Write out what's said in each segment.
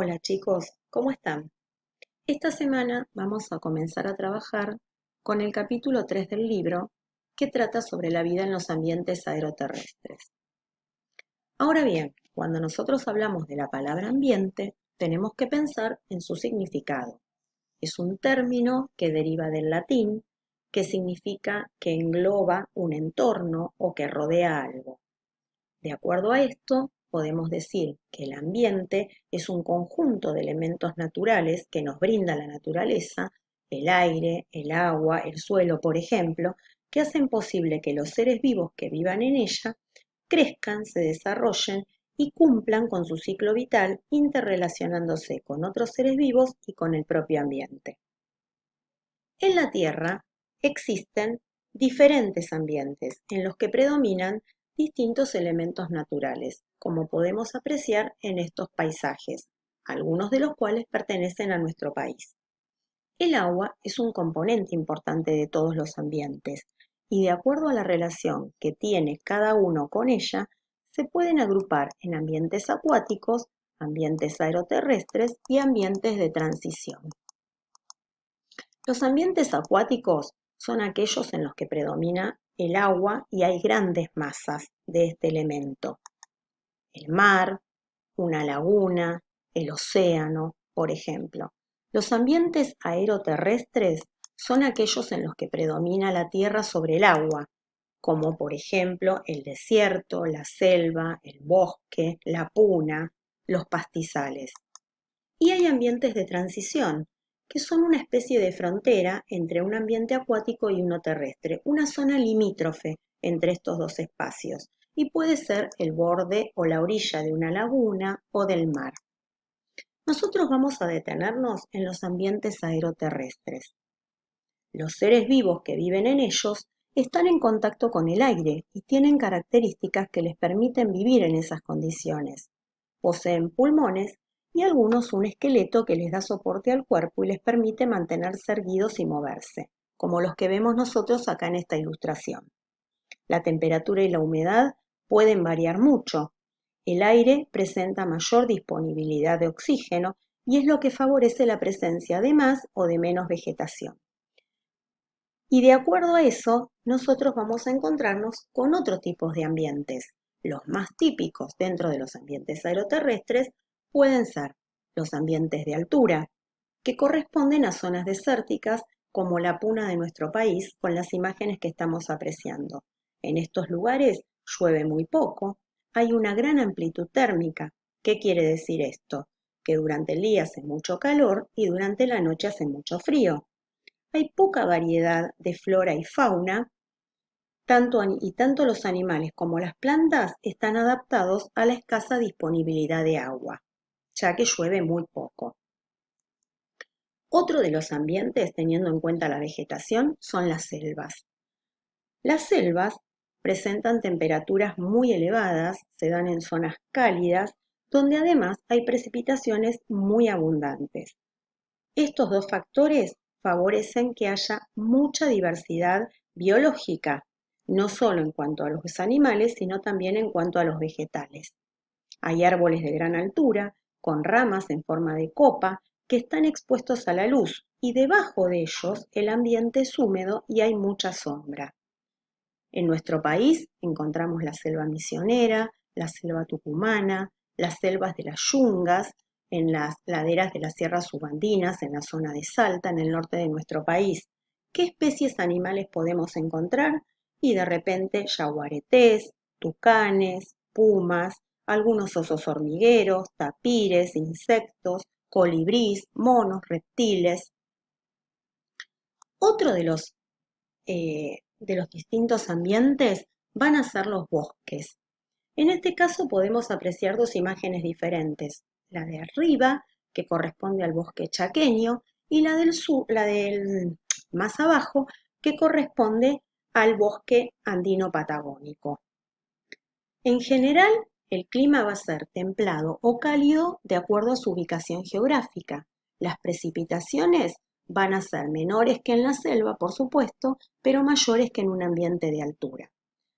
Hola chicos, ¿cómo están? Esta semana vamos a comenzar a trabajar con el capítulo 3 del libro que trata sobre la vida en los ambientes aeroterrestres. Ahora bien, cuando nosotros hablamos de la palabra ambiente, tenemos que pensar en su significado. Es un término que deriva del latín, que significa que engloba un entorno o que rodea algo. De acuerdo a esto, podemos decir que el ambiente es un conjunto de elementos naturales que nos brinda la naturaleza, el aire, el agua, el suelo, por ejemplo, que hacen posible que los seres vivos que vivan en ella crezcan, se desarrollen y cumplan con su ciclo vital interrelacionándose con otros seres vivos y con el propio ambiente. En la Tierra existen diferentes ambientes en los que predominan distintos elementos naturales, como podemos apreciar en estos paisajes, algunos de los cuales pertenecen a nuestro país. El agua es un componente importante de todos los ambientes y de acuerdo a la relación que tiene cada uno con ella, se pueden agrupar en ambientes acuáticos, ambientes aeroterrestres y ambientes de transición. Los ambientes acuáticos son aquellos en los que predomina el agua y hay grandes masas de este elemento. El mar, una laguna, el océano, por ejemplo. Los ambientes aeroterrestres son aquellos en los que predomina la tierra sobre el agua, como por ejemplo el desierto, la selva, el bosque, la puna, los pastizales. Y hay ambientes de transición, que son una especie de frontera entre un ambiente acuático y uno terrestre, una zona limítrofe entre estos dos espacios, y puede ser el borde o la orilla de una laguna o del mar. Nosotros vamos a detenernos en los ambientes aeroterrestres. Los seres vivos que viven en ellos están en contacto con el aire y tienen características que les permiten vivir en esas condiciones. Poseen pulmones y algunos un esqueleto que les da soporte al cuerpo y les permite mantenerse erguidos y moverse, como los que vemos nosotros acá en esta ilustración. La temperatura y la humedad pueden variar mucho. El aire presenta mayor disponibilidad de oxígeno y es lo que favorece la presencia de más o de menos vegetación. Y de acuerdo a eso, nosotros vamos a encontrarnos con otros tipos de ambientes. Los más típicos dentro de los ambientes aeroterrestres pueden ser los ambientes de altura, que corresponden a zonas desérticas como la puna de nuestro país con las imágenes que estamos apreciando. En estos lugares llueve muy poco, hay una gran amplitud térmica. ¿Qué quiere decir esto? Que durante el día hace mucho calor y durante la noche hace mucho frío. Hay poca variedad de flora y fauna, tanto los animales como las plantas están adaptados a la escasa disponibilidad de agua, ya que llueve muy poco. Otro de los ambientes, teniendo en cuenta la vegetación, son las selvas. Las selvas presentan temperaturas muy elevadas, se dan en zonas cálidas, donde además hay precipitaciones muy abundantes. Estos dos factores favorecen que haya mucha diversidad biológica, no solo en cuanto a los animales, sino también en cuanto a los vegetales. Hay árboles de gran altura, con ramas en forma de copa, que están expuestos a la luz y debajo de ellos el ambiente es húmedo y hay mucha sombra. En nuestro país encontramos la selva misionera, la selva tucumana, las selvas de las yungas, en las laderas de las sierras subandinas, en la zona de Salta, en el norte de nuestro país. ¿Qué especies animales podemos encontrar? Y de repente yaguaretés, tucanes, pumas, algunos osos hormigueros, tapires, insectos, colibrís, monos, reptiles. Otro de los distintos ambientes van a ser los bosques. En este caso podemos apreciar dos imágenes diferentes, la de arriba, que corresponde al bosque chaqueño, y la del sur, la del más abajo, que corresponde al bosque andino patagónico. En general, el clima va a ser templado o cálido de acuerdo a su ubicación geográfica. Las precipitaciones van a ser menores que en la selva, por supuesto, pero mayores que en un ambiente de altura.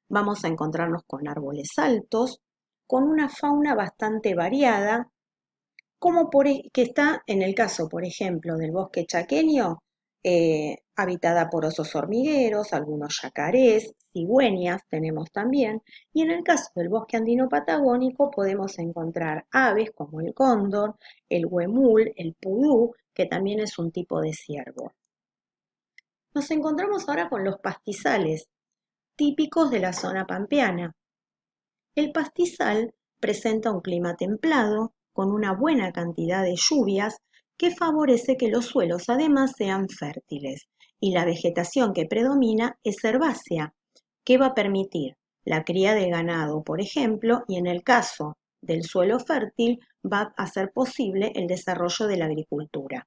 Vamos a encontrarnos con árboles altos, con una fauna bastante variada, que está en el caso, por ejemplo, del bosque chaqueño, habitada por osos hormigueros, algunos yacarés, cigüeñas tenemos también, y en el caso del bosque andino patagónico podemos encontrar aves como el cóndor, el huemul, el pudú, que también es un tipo de ciervo. Nos encontramos ahora con los pastizales, típicos de la zona pampeana. El pastizal presenta un clima templado, con una buena cantidad de lluvias, que favorece que los suelos además sean fértiles, y la vegetación que predomina es herbácea, que va a permitir la cría de ganado, por ejemplo, y en el caso del suelo fértil va a ser posible el desarrollo de la agricultura.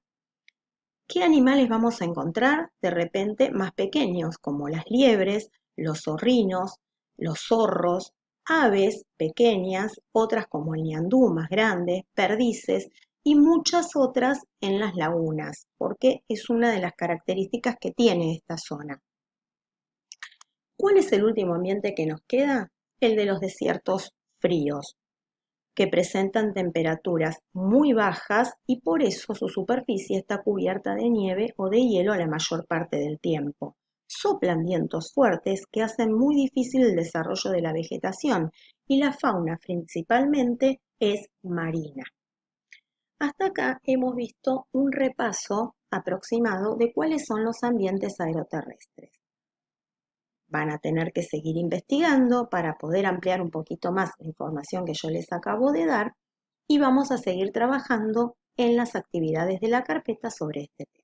¿Qué animales vamos a encontrar de repente más pequeños, como las liebres, los zorrinos, los zorros, aves pequeñas, otras como el ñandú más grande, perdices y muchas otras en las lagunas, porque es una de las características que tiene esta zona? ¿Cuál es el último ambiente que nos queda? El de los desiertos fríos, que presentan temperaturas muy bajas y por eso su superficie está cubierta de nieve o de hielo la mayor parte del tiempo. Soplan vientos fuertes que hacen muy difícil el desarrollo de la vegetación y la fauna principalmente es marina. Hasta acá hemos visto un repaso aproximado de cuáles son los ambientes aeroterrestres. Van a tener que seguir investigando para poder ampliar un poquito más la información que yo les acabo de dar y vamos a seguir trabajando en las actividades de la carpeta sobre este tema.